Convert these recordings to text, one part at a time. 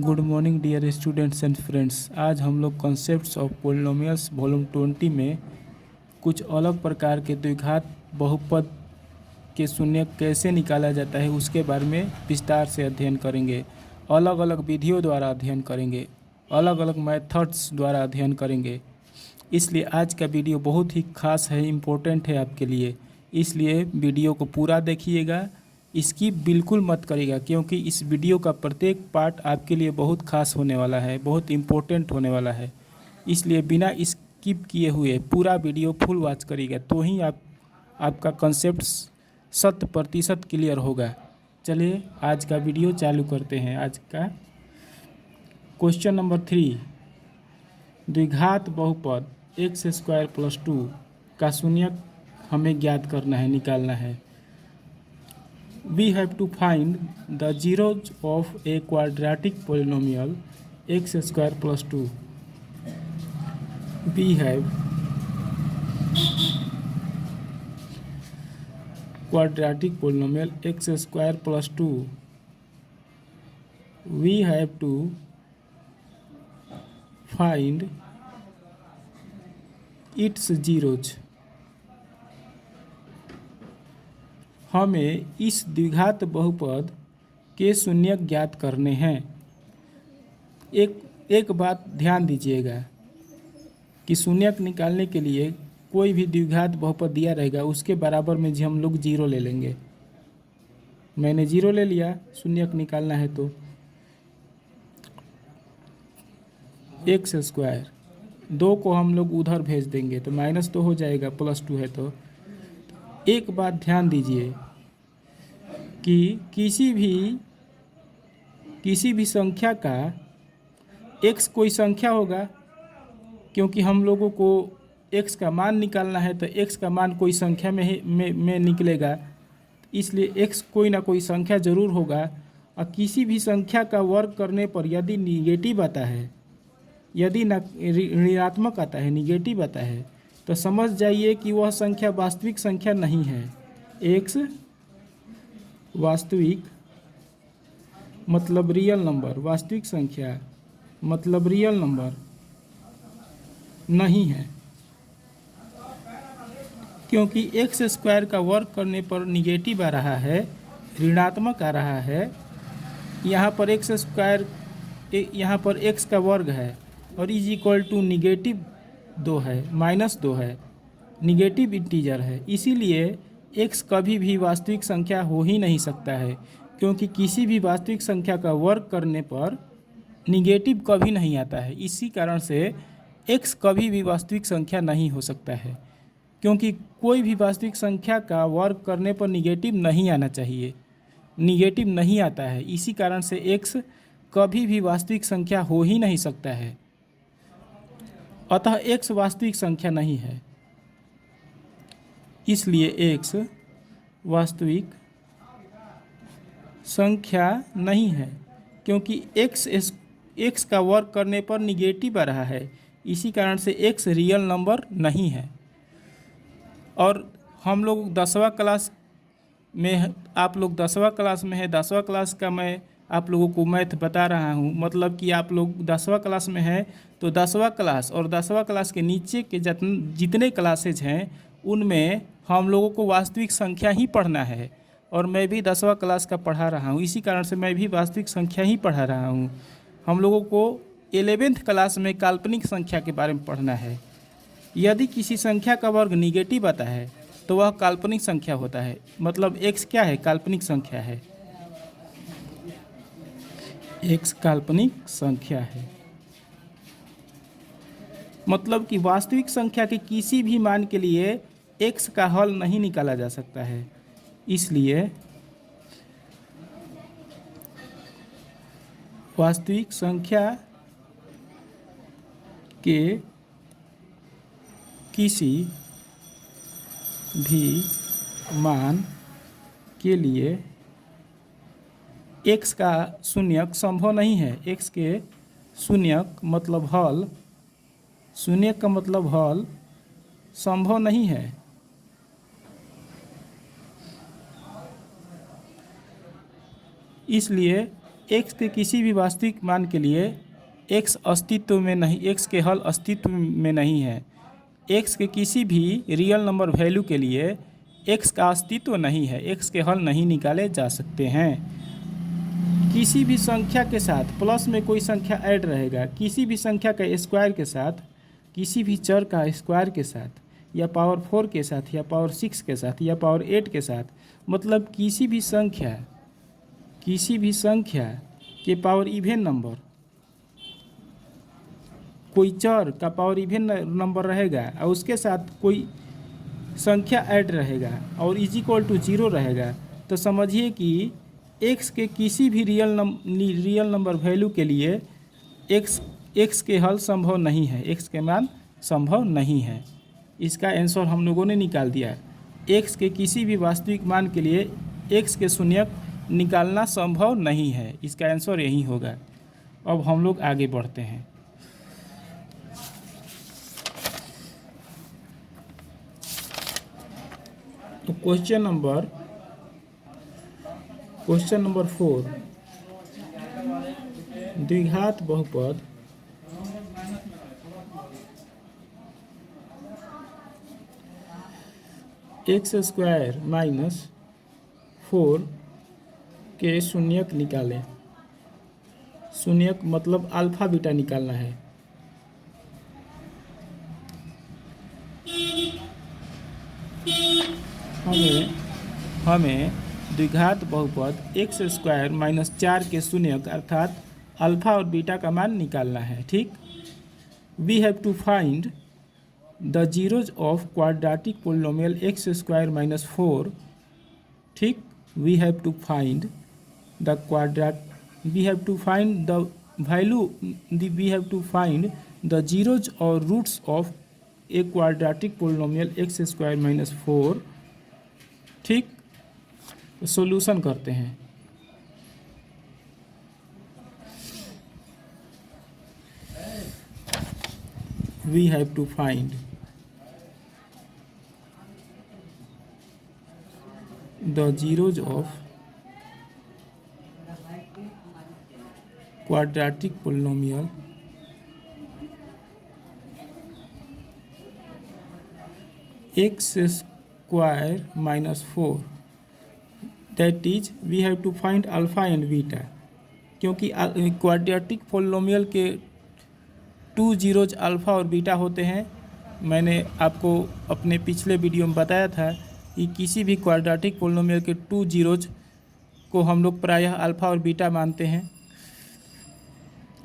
Good morning dear students and friends. आज हम लोग कॉन्सेप्ट्स ऑफ पोलिनोमियल्स वॉल्यूम 20 में कुछ अलग प्रकार के द्विघात बहुपद के शून्य कैसे निकाला जाता है उसके बारे में विस्तार से अध्ययन करेंगे। अलग अलग विधियों द्वारा अध्ययन करेंगे, अलग अलग मेथड्स द्वारा अध्ययन करेंगे। इसलिए आज का वीडियो बहुत ही खास है, इम्पोर्टेंट है आपके लिए। इसलिए वीडियो को पूरा देखिएगा, स्किप बिल्कुल मत करिएगा, क्योंकि इस वीडियो का प्रत्येक पार्ट आपके लिए बहुत खास होने वाला है, बहुत इम्पोर्टेंट होने वाला है। इसलिए बिना स्किप किए हुए पूरा वीडियो फुल वॉच करिएगा, तो ही आपका कॉन्सेप्ट 100% क्लियर होगा। चलिए आज का वीडियो चालू करते हैं। आज का क्वेश्चन नंबर 3, द्विघात बहुपद x² + 2 का शून्यक हमें ज्ञात करना है, निकालना है। We have to find the zeros of a quadratic polynomial x² + 2. We have quadratic polynomial x² + 2. We have to find its zeros. हमें इस द्विघात बहुपद के शून्यक ज्ञात करने हैं। एक बात ध्यान दीजिएगा कि शून्यक निकालने के लिए कोई भी द्विघात बहुपद दिया रहेगा, उसके बराबर में हम लोग 0 ले लेंगे। मैंने 0 ले लिया, शून्यक निकालना है तो x², 2 को हम लोग उधर भेज देंगे तो -2 हो जाएगा, +2 है तो। एक बात ध्यान दीजिए कि किसी भी संख्या का x कोई संख्या होगा, क्योंकि हम लोगों को x का मान निकालना है तो x का मान कोई संख्या में निकलेगा, इसलिए x कोई ना कोई संख्या जरूर होगा। और किसी भी संख्या का वर्ग करने पर यदि निगेटिव आता है, यदि ऋणात्मक आता है, निगेटिव आता है, तो समझ जाइए कि वह संख्या वास्तविक संख्या नहीं है। x वास्तविक मतलब रियल नंबर, वास्तविक संख्या मतलब रियल नंबर नहीं है, क्योंकि x² का वर्ग करने पर निगेटिव आ रहा है, ऋणात्मक आ रहा है। यहाँ पर x², यहाँ पर x का वर्ग है और =- 2 है, -2 है, निगेटिव इंटीजर है। इसीलिए x कभी भी वास्तविक संख्या हो ही नहीं सकता है, क्योंकि किसी भी वास्तविक संख्या का वर्ग करने पर निगेटिव कभी नहीं आता है। इसी कारण से x कभी भी वास्तविक संख्या नहीं हो सकता है, क्योंकि कोई भी वास्तविक संख्या का वर्ग करने पर निगेटिव नहीं आना चाहिए, निगेटिव नहीं आता है। इसी कारण से x कभी भी वास्तविक संख्या हो ही नहीं सकता है। अतः x वास्तविक संख्या नहीं है, इसलिए x वास्तविक संख्या नहीं है, क्योंकि x का वर्ग करने पर निगेटिव आ रहा है। इसी कारण से x रियल नंबर नहीं है। और हम लोग 10वां क्लास में, आप लोग 10वां क्लास में है, 10वां क्लास का मैं आप लोगों को मैथ बता रहा हूँ। मतलब कि आप लोग 10वां क्लास में है तो 10वां क्लास और 10वां क्लास के नीचे के जितने क्लासेज हैं उनमें हम लोगों को वास्तविक संख्या ही पढ़ना है। और मैं भी 10वां क्लास का पढ़ा रहा हूँ, इसी कारण से मैं भी वास्तविक संख्या ही पढ़ा रहा हूँ। हम लोगों को 11th क्लास में काल्पनिक संख्या के बारे में पढ़ना है। यदि किसी संख्या का वर्ग निगेटिव आता है तो वह काल्पनिक संख्या होता है। मतलब x क्या है? काल्पनिक संख्या है। x काल्पनिक संख्या है, मतलब कि वास्तविक संख्या के किसी भी मान के लिए x का हल नहीं निकाला जा सकता है। इसलिए वास्तविक संख्या के किसी भी मान के लिए x का शून्यक संभव नहीं है। x के शून्यक मतलब हल, शून्यक का मतलब हल संभव नहीं है। इसलिए x के किसी भी वास्तविक मान के लिए x अस्तित्व में नहीं, x के हल अस्तित्व में नहीं है। x के किसी भी रियल नंबर वैल्यू के लिए x का अस्तित्व नहीं है, x के हल नहीं निकाले जा सकते हैं। किसी भी संख्या के साथ प्लस में कोई संख्या ऐड रहेगा, किसी भी संख्या का स्क्वायर के साथ, किसी भी चर का स्क्वायर के साथ, या पावर 4 के साथ, या पावर 6 के साथ, या पावर 8 के साथ, मतलब किसी भी संख्या के पावर इवन नंबर, कोई चर का पावर इवन नंबर रहेगा और उसके साथ कोई संख्या ऐड रहेगा और इज इक्वल टू 0 रहेगा, तो समझिए कि x के किसी भी रियल नंबर वैल्यू के लिए x के हल संभव नहीं है, x के मान संभव नहीं है। इसका आंसर हम लोगों ने निकाल दिया। x के किसी भी वास्तविक मान के लिए x के शून्यक निकालना संभव नहीं है, इसका आंसर यही होगा। अब हम लोग आगे बढ़ते हैं। तो क्वेश्चन नंबर 4, द्विघात बहुपद x² - 4 के शून्यक निकालें। शून्यक मतलब अल्फा बीटा निकालना है। हमें द्विघात बहुपद x² - 4 के शून्यक अर्थात अल्फा और बीटा का मान निकालना है। ठीक, we have to find the zeros of quadratic polynomial x² - 4। ठीक, we have to find the zeros और roots of a quadratic polynomial x² - 4। ठीक, सॉल्यूशन करते हैं। We have to find the zeros of quadratic polynomial x² - 4, that is we have to find alpha and beta. क्योंकि quadratic polynomial के 2 zeros alpha और beta होते हैं। मैंने आपको अपने पिछले वीडियो में बताया था कि किसी भी क्वाड्रेटिक पोलिनोमियल के 2 जीरोज को हम लोग प्रायः अल्फ़ा और बीटा मानते हैं।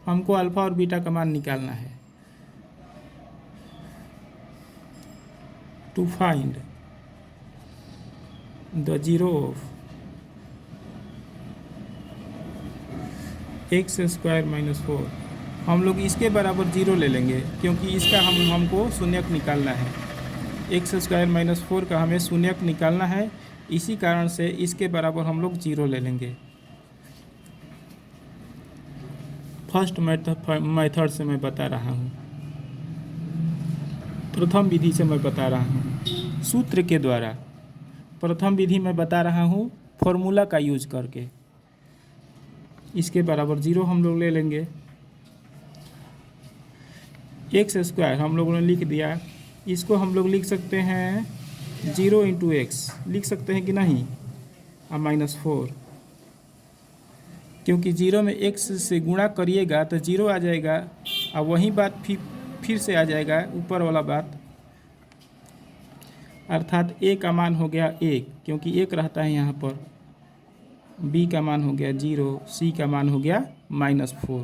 हमको अल्फ़ा और बीटा का मान निकालना है। To find the zero of x² - 4, हम लोग इसके बराबर 0 ले लेंगे क्योंकि इसका हमको शून्यक निकालना है। x² - 4 का हमें शून्यक निकालना है, इसी कारण से इसके बराबर हम लोग 0 ले लेंगे। फर्स्ट मेथड से मैं बता रहा हूँ, प्रथम विधि से मैं बता रहा हूँ, सूत्र के द्वारा। प्रथम विधि में बता रहा हूँ फॉर्मूला का यूज करके। इसके बराबर 0 हम लोग ले लेंगे। x² हम लोगों ने लिख दिया, इसको हम लोग लिख सकते हैं 0 × x, लिख सकते हैं कि नहीं, -4, क्योंकि 0 में x से गुणा करिएगा तो 0 आ जाएगा और वही बात फिर से आ जाएगा ऊपर वाला बात, अर्थात a का मान हो गया 1 क्योंकि 1 रहता है यहाँ पर, b का मान हो गया 0, c का मान हो गया -4।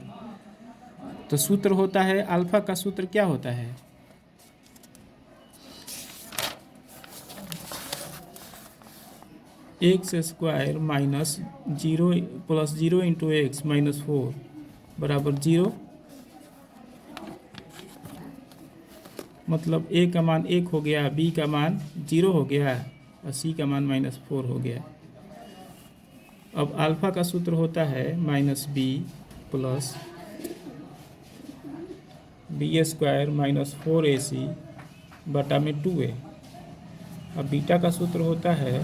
तो सूत्र होता है, अल्फा का सूत्र क्या होता है, x² - 0 + 0 × x - 4 बराबर 0। मतलब a का मान 1 हो गया, b का मान 0 हो गया और c का मान -4 हो गया। अब अल्फ़ा का सूत्र होता है -b + b² - 4ac बटा में 2a। अब बीटा का सूत्र होता है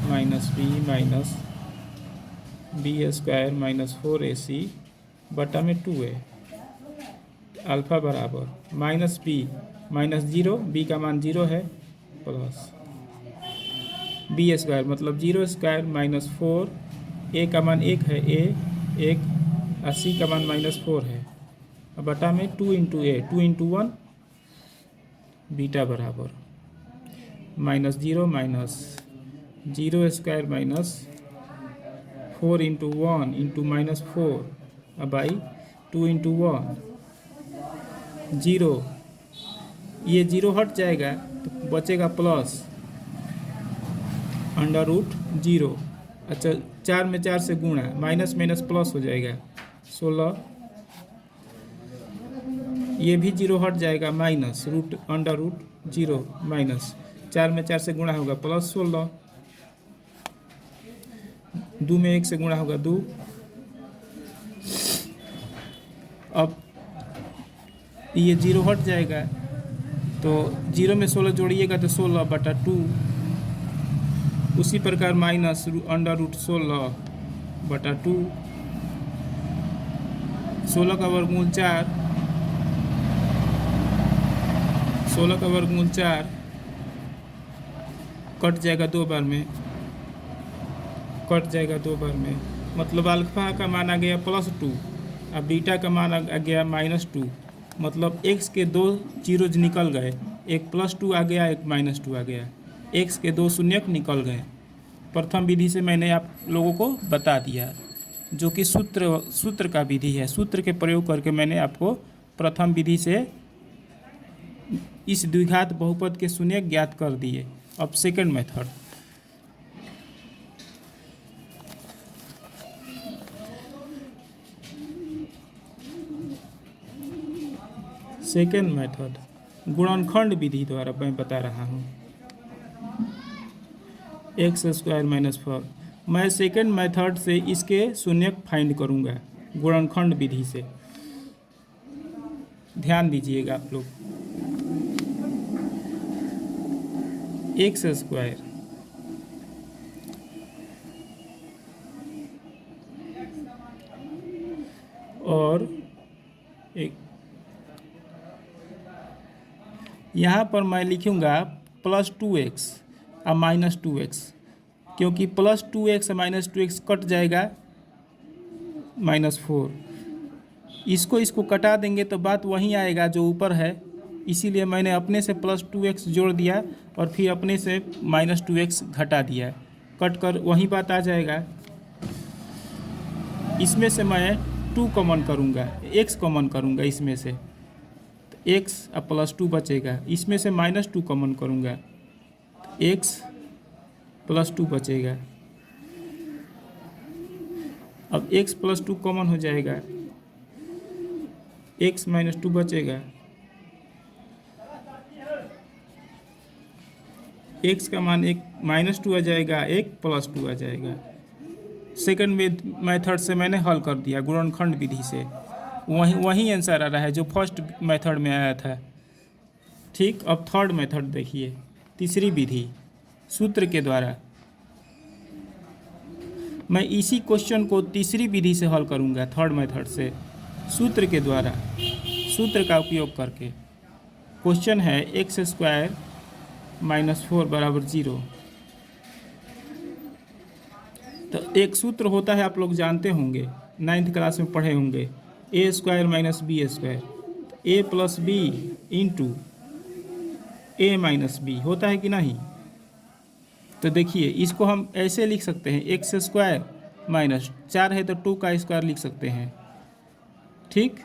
-b B square minus 4ac बटा में 2a अल्फ़ा बराबर माइनस बी माइनस 0, बी का मान 0 है, प्लस बी स्क्वायर मतलब 0 स्क्वायर माइनस 4, ए का मान 1 है, ए 1 और सी का मान माइनस 4 है, बटा में 2 इंटू ए 2 इंटू 1 बीटा बराबर minus 0 minus 0 square minus 4 into 1 into minus 4 by 2 into 1 0, ये 0 हट जाएगा तो बचेगा प्लस अंडर रूट 0। अच्छा 4 में 4 से गुणा, माइनस माइनस प्लस हो जाएगा 16, ये भी 0 हट जाएगा, minus root under root 0 minus 4 में 4 से गुणा होगा प्लस 16, 2 में 1 से गुणा होगा 2। अब ये 0 हट जाएगा तो 0 में 16 जोड़िएगा तो 16 बटा 2, उसी प्रकार माइनस अंडर रूट 16 बटा 2, 16 का वर्गमूल 4, 16 का वर्गमूल 4 कट जाएगा 2 बार में, कट जाएगा 2 बार में, मतलब अल्फा का मान आ गया +2 और बीटा का मान आ गया -2, मतलब x के 2 जीरोज निकल गए, एक +2 आ गया, एक -2 आ गया, x के 2 शून्यक निकल गए। प्रथम विधि से मैंने आप लोगों को बता दिया, जो कि सूत्र का विधि है। सूत्र के प्रयोग करके मैंने आपको प्रथम विधि से इस द्विघात बहुपद के शून्यक ज्ञात कर दिए। अब सेकंड मेथड, सेकेंड मेथड गुणनखंड विधि द्वारा मैं बता रहा हूँ। x² - 4, मैं सेकेंड मेथड से इसके शून्यक फाइंड करूँगा गुणनखंड विधि से। ध्यान दीजिएगा आप लोग, x² और एक यहाँ पर मैं लिखूँगा +2x और -2x, क्योंकि +2x और -2x कट जाएगा -4, इसको कटा देंगे तो बात वहीं आएगा जो ऊपर है, इसीलिए मैंने अपने से +2x जोड़ दिया और फिर अपने से -2x घटा दिया, कट कर वहीं बात आ जाएगा। इसमें से मैं 2 कॉमन करूँगा, x कॉमन करूँगा इसमें से, x और +2 बचेगा, इसमें से -2 कॉमन करूँगा, x +2 बचेगा। अब x +2 कॉमन हो जाएगा, x -2 बचेगा, x का मान एक -2 आ जाएगा, एक +2 आ जाएगा। सेकंड मेथड से मैंने हल कर दिया गुणनखंड विधि से, वही आंसर आ रहा है जो फर्स्ट मेथड में आया था। ठीक, अब थर्ड मेथड देखिए, तीसरी विधि सूत्र के द्वारा। मैं इसी क्वेश्चन को तीसरी विधि से हल करूंगा, थर्ड मेथड से, सूत्र के द्वारा, सूत्र का उपयोग करके। क्वेश्चन है x² - 4 = 0। तो एक सूत्र होता है, आप लोग जानते होंगे, 9th क्लास में पढ़े होंगे, a² - b², a + b into a - b होता है कि नहीं। तो देखिए, इसको हम ऐसे लिख सकते हैं, x² - 4 है तो 2 का स्क्वायर लिख सकते हैं। ठीक,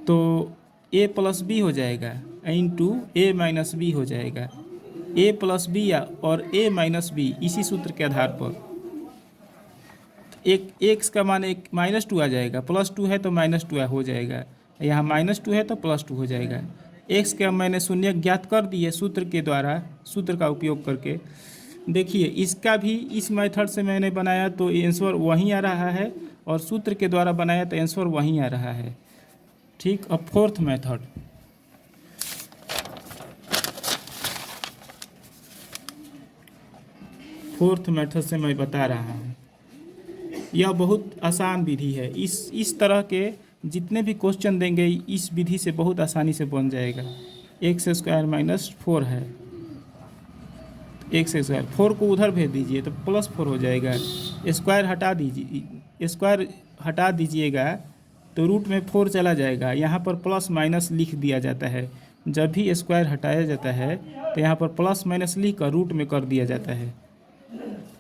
तो a + b हो जाएगा इंटू a - b हो जाएगा, a + b और a - b इसी सूत्र के आधार पर एक x का मान एक -2 आ जाएगा, +2 है तो -2 हो जाएगा, यहाँ -2 है तो +2 हो जाएगा। x का मैंने शून्य ज्ञात कर दिए सूत्र के द्वारा, सूत्र का उपयोग करके। देखिए, इसका भी इस मेथड से मैंने बनाया तो आंसर वहीं आ रहा है, और सूत्र के द्वारा बनाया तो आंसर वहीं आ रहा है। ठीक, अब फोर्थ मेथड, फोर्थ मेथड से मैं बता रहा हूँ। यह बहुत आसान विधि है। इस तरह के जितने भी क्वेश्चन देंगे इस विधि से बहुत आसानी से बन जाएगा। एक्स स्क्वायर माइनस 4 है, एक्स स्क्वायर 4 को उधर भेज दीजिए तो प्लस 4 हो जाएगा। स्क्वायर हटा दीजिए, स्क्वायर हटा दीजिएगा तो रूट में 4 चला जाएगा। यहाँ पर प्लस माइनस लिख दिया जाता है। जब भी स्क्वायर हटाया जाता है तो यहाँ पर प्लस माइनस लिख कर रूट में कर दिया जाता है।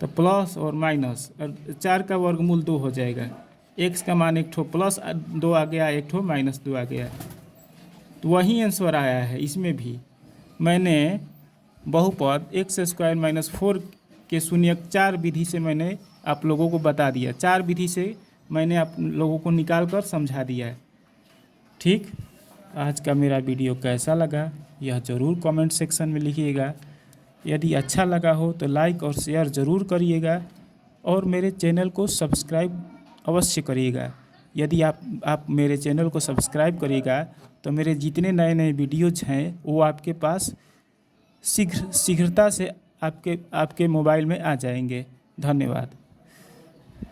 तो प्लस और माइनस और 4 का वर्गमूल 2 हो जाएगा। एक्स का मान 1 ठो प्लस 2 आ गया, 1 ठो माइनस 2 आ गया। तो वही आंसर आया है। इसमें भी मैंने बहुपद एक्स स्क्वायर माइनस 4 के शून्यक 4 विधि से मैंने आप लोगों को बता दिया। 4 विधि से मैंने आप लोगों को निकाल कर समझा दिया है। ठीक, आज का मेरा वीडियो कैसा लगा यह ज़रूर कमेंट सेक्शन में लिखिएगा। यदि अच्छा लगा हो तो लाइक और शेयर ज़रूर करिएगा और मेरे चैनल को सब्सक्राइब अवश्य करिएगा। यदि आप मेरे चैनल को सब्सक्राइब करिएगा तो मेरे जितने नए नए वीडियोज़ हैं वो आपके पास शीघ्रता से आपके मोबाइल में आ जाएंगे। धन्यवाद।